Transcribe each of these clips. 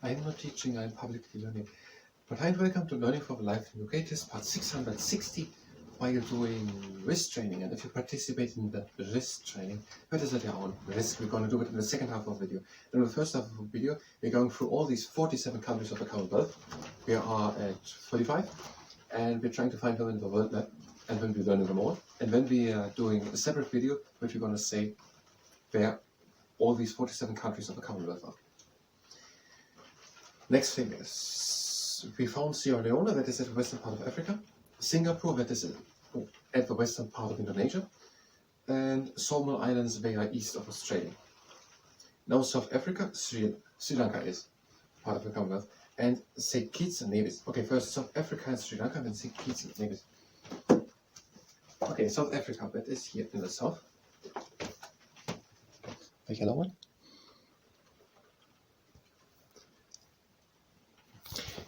I'm not teaching, I'm publicly learning. But hi and welcome to Learning for Life in UK. This is part 660 while doing risk training. And if you participate in the risk training, that is at your own risk. We're going to do it in the second half of the video. In the first half of the video, we're going through all these 47 countries of the Commonwealth. We are at 45, and we're trying to find them in the world map, and then we're learning them all. And then we are doing a separate video, which we're going to say where all these 47 countries of the Commonwealth are. Next thing is, we found Sierra Leone, that is at the western part of Africa, Singapore, that is at the western part of Indonesia, and Solomon Islands, they are east of Australia. Now South Africa, Sri Lanka is part of the Commonwealth, and St. Kitts and Nevis. Okay, first South Africa and Sri Lanka, then St. Kitts and Nevis. Okay, South Africa, that is here in the south. The yellow one.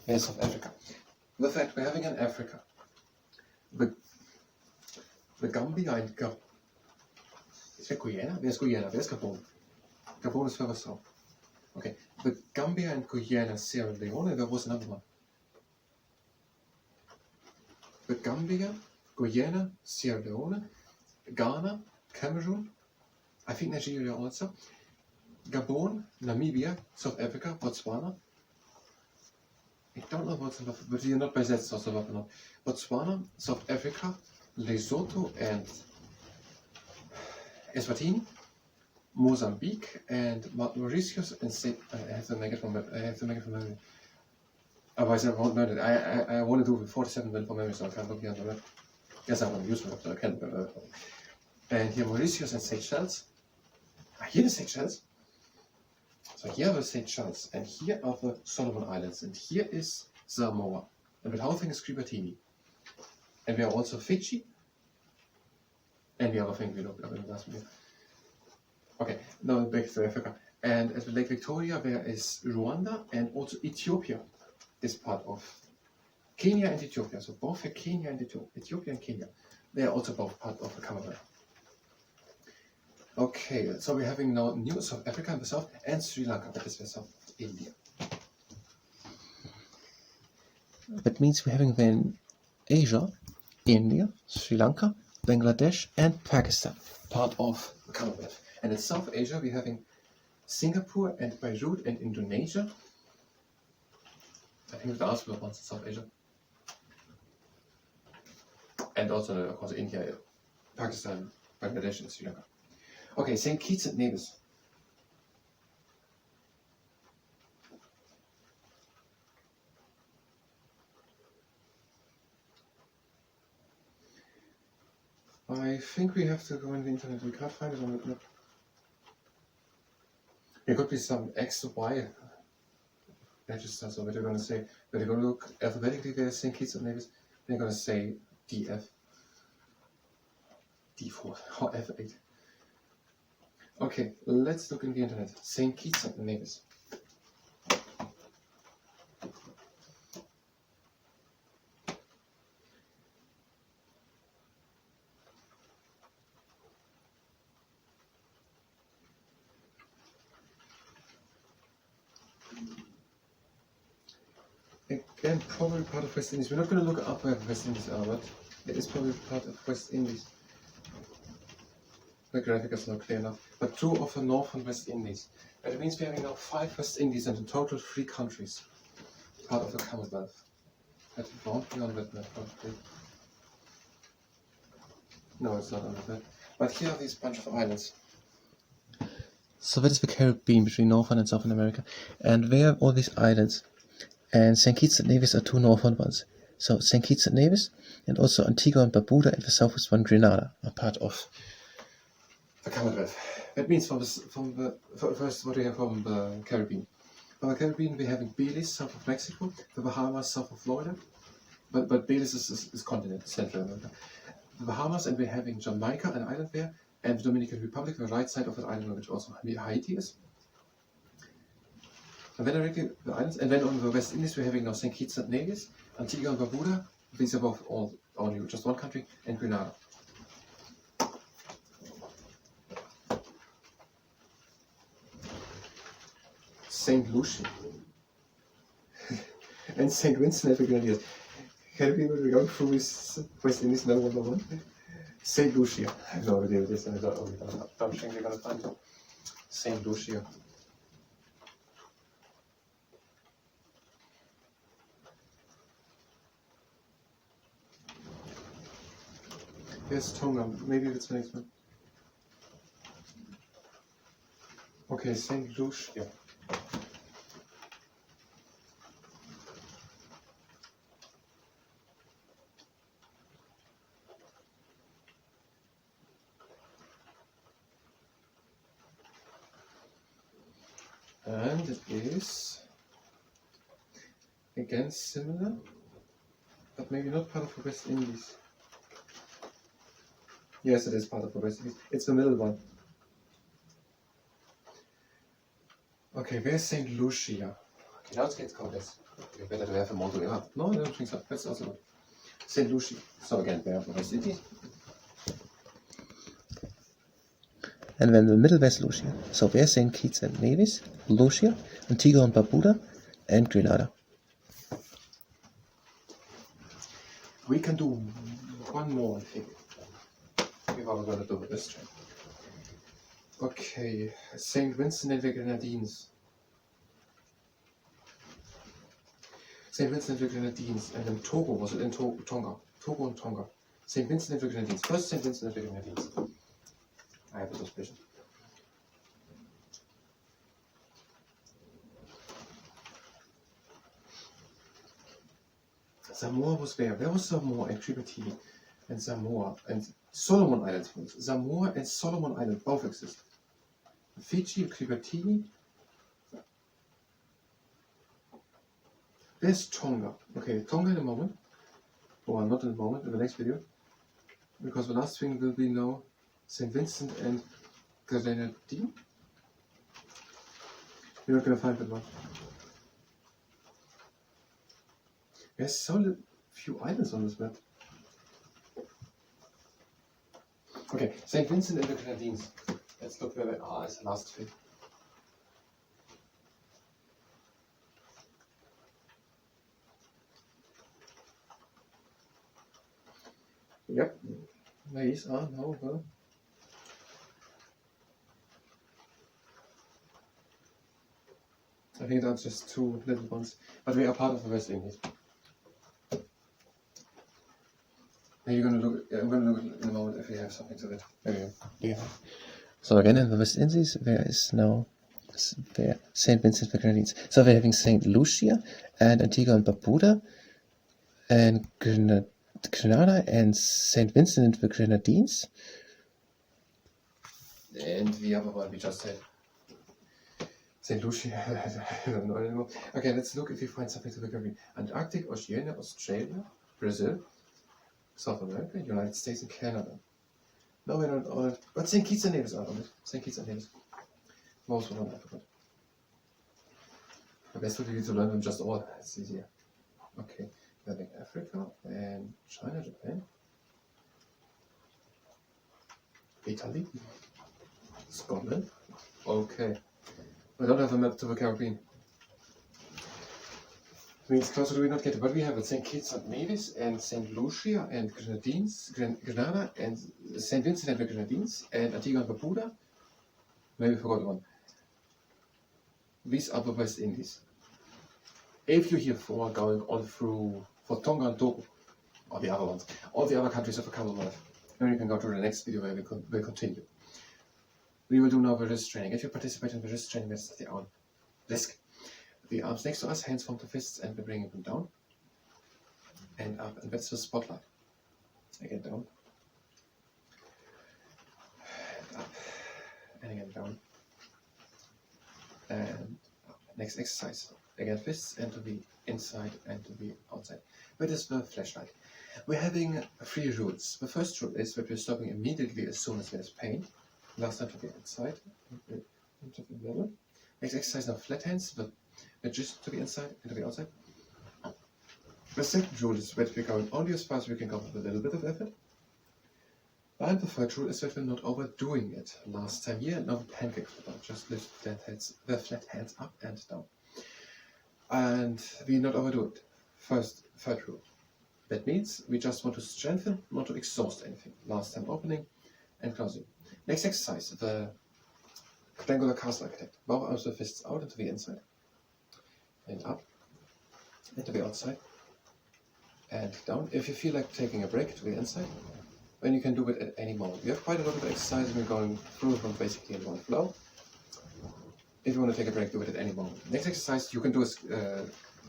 There's South Africa. The fact we're having in Africa, the Gambia and Gabon. Is that Guyana? Where's Guyana? Where's Gabon? Gabon is further south. Okay, the Gambia and Guyana, Sierra Leone, there was another one. The Gambia, Guyana, Sierra Leone, Ghana, Cameroon, I think Nigeria also, Gabon, Namibia, South Africa, Botswana. I don't know what's enough, but you're not by that source of enough. Botswana, South Africa, Lesotho, and Eswatini, Mozambique, and Mauritius, and I have to make it from memory. Otherwise, I won't learn it. I want to do 47 minutes from memory, so I can't look here on the map. Yes, I want to use the map, so I can. And here, Mauritius and Seychelles. Here the Seychelles. So here are the Seychelles, and here are the Solomon Islands, and here is Samoa, and the whole thing is Kiribati. And we are also Fiji, and the other thing we looked up in the last video. Okay, now back to Africa. And at the Lake Victoria, there is Rwanda, and also Ethiopia is part of Kenya and Ethiopia. So both Kenya and Ethiopia and Kenya, they are also both part of the Commonwealth. Okay, so we're having now New South Africa in the south and Sri Lanka, that is the South India. That means we're having then Asia, India, Sri Lanka, Bangladesh and Pakistan, part of the Commonwealth. And in South Asia we're having Singapore and Beirut and Indonesia. I think the last ones in South Asia. And also, of course, India, Pakistan, Bangladesh and Sri Lanka. Okay, St. Kitts and Nevis. I think we have to go on the internet. We can't find it on the map. There could be some X to Y register, so what you're going to say, when you're going to look alphabetically there's St. Kitts and Nevis, then you're going to say DF, D4, or F8. Okay, let's look in the internet. St. Kitts and Nevis. Again, probably part of West Indies. We're not going to look up where West Indies are, but it is probably part of West Indies. The graphic is not clear enough, but 2 of the North and West Indies. That means we're having now 5 West Indies and in total 3 countries, part of the Commonwealth. That won't be on that map, probably. No, it's not on that map. But here are these bunch of islands. So that is the Caribbean between Northern and Southern America, and there are all these islands. And St. Kitts and Nevis are 2 northern ones. So St. Kitts and Nevis, and also Antigua and Barbuda and the southwest one, Grenada, are part of the Commonwealth. That means first what we have from the Caribbean. From the Caribbean we're having Belize, south of Mexico, the Bahamas, south of Florida, but Belize is continent, Central America. The Bahamas, and we're having Jamaica, an island there, and the Dominican Republic, the right side of the island, which also Haiti is. And then directly the islands, and then on the West Indies we're having now St. Kitts and Nevis, Antigua and Barbuda, these are both only just one country, and Grenada. St. Lucia. and St. Vincent and the Grenadines. Can we go through this West Indies number one? St. Lucia. I have no idea what this is. I don't think they're going to find it. St. Lucia. Here's Tonga. Maybe it's the next one. Okay, St. Lucia. And it is again similar, but maybe not part of the West Indies. Yes, it is part of the West Indies. It's the middle one. Okay, where's St. Lucia? Okay, now let's get this. Okay, better to have a model. Yeah. No, I don't think so. That's also good. St. Lucia. So again, where of the West Indies? And then the middle West Lucia. So there's St. Kitts and Nevis, Lucia, Antigua and Barbuda, and Grenada. We can do one more, I think. If I was going to do this train. Okay, St. Vincent and the Grenadines. St. Vincent and the Grenadines, and then Togo, was it in Tonga? Togo and Tonga. St. Vincent and the Grenadines. First St. Vincent and the Grenadines. I have a suspicion. Samoa was there. There was Samoa and Kiribati and Samoa and Solomon Islands. Samoa and Solomon Islands both exist. Fiji, Kiribati. There's Tonga. Okay, Tonga in a moment. Or not in a moment, in the next video. Because the last thing will be now St. Vincent and Grenadines. You're not going to find that one. There's so few islands on this map. Okay, St. Vincent and the Grenadines. Let's look where they are as the last thing. Yep, these are now the I think that's just two little ones, but we are part of the West Indies. I'm going to look in a moment if we have something to that. There we go. So again in the West Indies, there is now St. Vincent and the Grenadines. So we're having St. Lucia and Antigua and Barbuda and Grenada and St. Vincent and the Grenadines. And the other one we just said. St. Lucia, I don't know anymore. Okay, let's look if we find something to look at. Antarctic, Oceania, Australia, Brazil, South America, United States and Canada. No, we're not on it. But St. Kitts and Nevis are on it. St. Kitts and Nevis. Most of them I forgot. The best would be to learn them just all. It's easier. Okay, we're having Africa and China, Japan, Italy, Scotland. Okay. We don't have a map to the Caribbean. Means closer do we not get it, but we have it. St. Kitts and Nevis and St. Lucia and Grenada and St. Vincent and the Grenadines and Antigua and Barbuda. Maybe we forgot one. These are the West Indies. If you hear four going all through for Tonga and Togo, or the other ones, all the other countries have a Commonwealth, then you can go to the next video where we'll continue. We will do now the wrist training. If you participate in the wrist training, that's at your own risk. The arms next to us, hands form to fists, and we're bringing them down and up, and that's the spotlight. Again down, and up, and again down, and up. Next exercise. Again fists, and to the inside and to the outside. That is the flashlight. We're having 3 rules. The first rule is that we're stopping immediately as soon as there's pain. Last time to the inside, into the level. Next exercise now flat hands, but just to the inside and to the outside. The second rule is that we're going only as far as we can go with a little bit of effort. And the third rule is that we're not overdoing it. Last time here, now pancake flip. Just lift the flat hands up and down. And we not overdo it. third rule. That means we just want to strengthen, not to exhaust anything. Last time opening and closing. Next exercise, the quadrangular castle architect. Both arms with fists out into the inside and up into the outside and down. If you feel like taking a break to the inside, then you can do it at any moment. We have quite a lot of exercises we're going through from basically in one flow. If you want to take a break, do it at any moment. Next exercise you can do is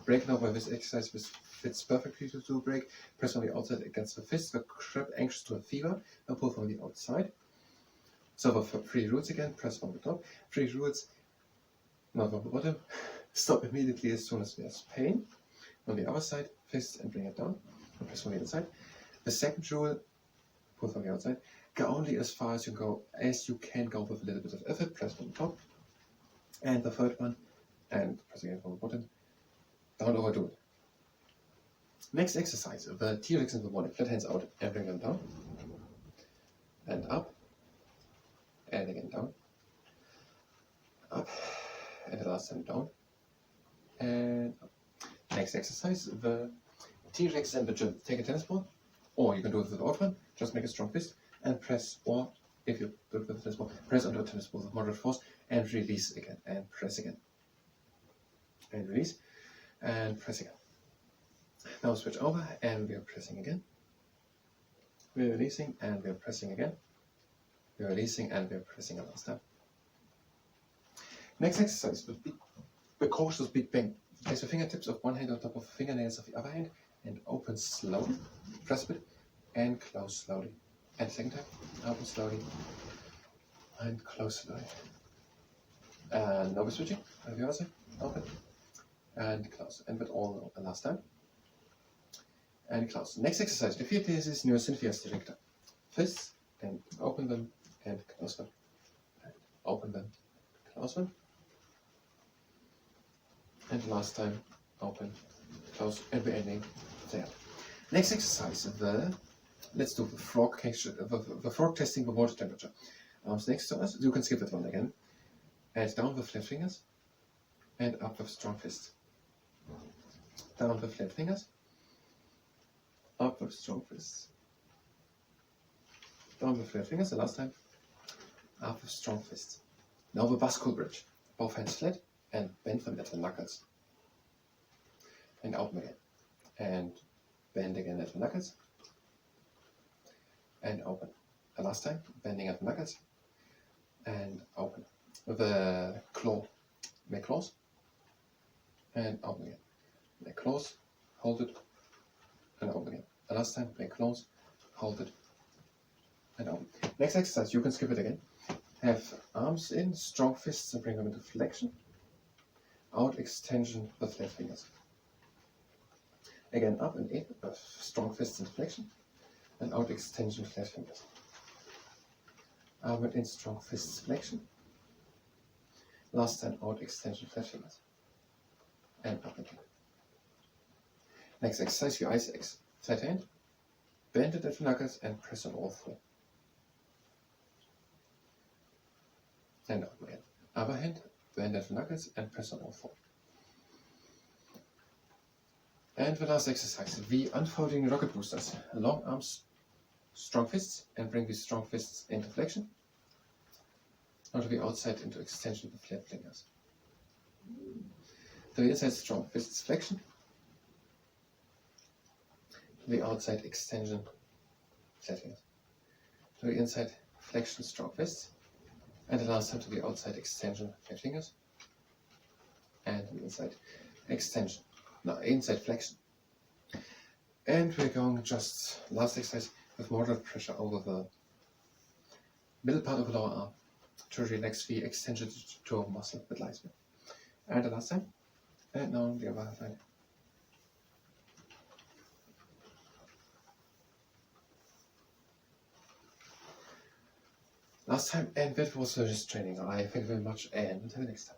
break now by this exercise. This fits perfectly to do a break. Press on the outside against the fist, the grip anxious to a fever, and pull from the outside. So for 3 roots again, press on the top. 3 roots, not on the bottom. Stop immediately as soon as there's pain. On the other side, fist and bring it down. And press from the inside. The second rule, pull from the outside. Go only as far as you can go with a little bit of effort. Press on the top. And the third one, and press again from the bottom. Don't overdo it. Next exercise, the T-Rex in the morning. Flat hands out and bring them down. And up. And again down. Up. And the last time down. And up. Next exercise, the T-Rex in the gym. Take a tennis ball, or you can do it without one. Just make a strong fist and press, or if you do it with a tennis ball, press onto a tennis ball with moderate force and release again. And press again. And release. And press again. Now switch over and we are pressing again. We are releasing and we are pressing again. We are releasing and we are pressing a last time. Next exercise would be the cautious big bang. Place the fingertips of one hand on top of the fingernails of the other hand and open slowly. Press a bit and close slowly. And second time, open slowly and close slowly. And now we're switching. On the other side, open and close. And with all the last time. And close. Next exercise, repeat this is Neosynthesis director. Fists and open them and close them. And open them, close them. And last time, open, close, and we're ending there. Next exercise, let's do the frog testing the water temperature. Arms next to us, you can skip that one again. And down with flat fingers, and up with strong fists. Down with flat fingers, up with strong fists. Down with flat fingers, the last time, up with strong fists. Now the bascule bridge. Both hands flat and bend them at the knuckles. And open again. And bend again at the knuckles. And open. The last time, bending at the knuckles. And open. The claw. Make close. And open again. Make close. Hold it. And open again. The last time, make close. Hold it. And open. Next exercise, you can skip it again. Have arms in, strong fists and bring them into flexion. Out extension with flat fingers. Again up and in, strong fists into flexion. And out extension, flat fingers. Arm and in, strong fists, flexion. Last time out extension, flat fingers. And up again. Next exercise, your eyes X. Flat hand. Bend it at the knuckles and press on all 4. And up again. Other hand, bend at the knuckles and press on all 4. And the last exercise, the unfolding rocket boosters. Long arms, strong fists, and bring these strong fists into flexion. Now to the outside into extension with flat fingers. To the inside, strong fists, flexion. To the outside, extension, flat fingers. To the inside, flexion, strong fists. And the last time to the outside, extension, flat fingers. And the inside, extension. Now, inside flexion. And we're going just last exercise with moderate pressure over the middle part of the lower arm to relax the extension to muscle that lies there. And the last time. And now the other side. Last time, and that was this training. I thank you very much, and until next time.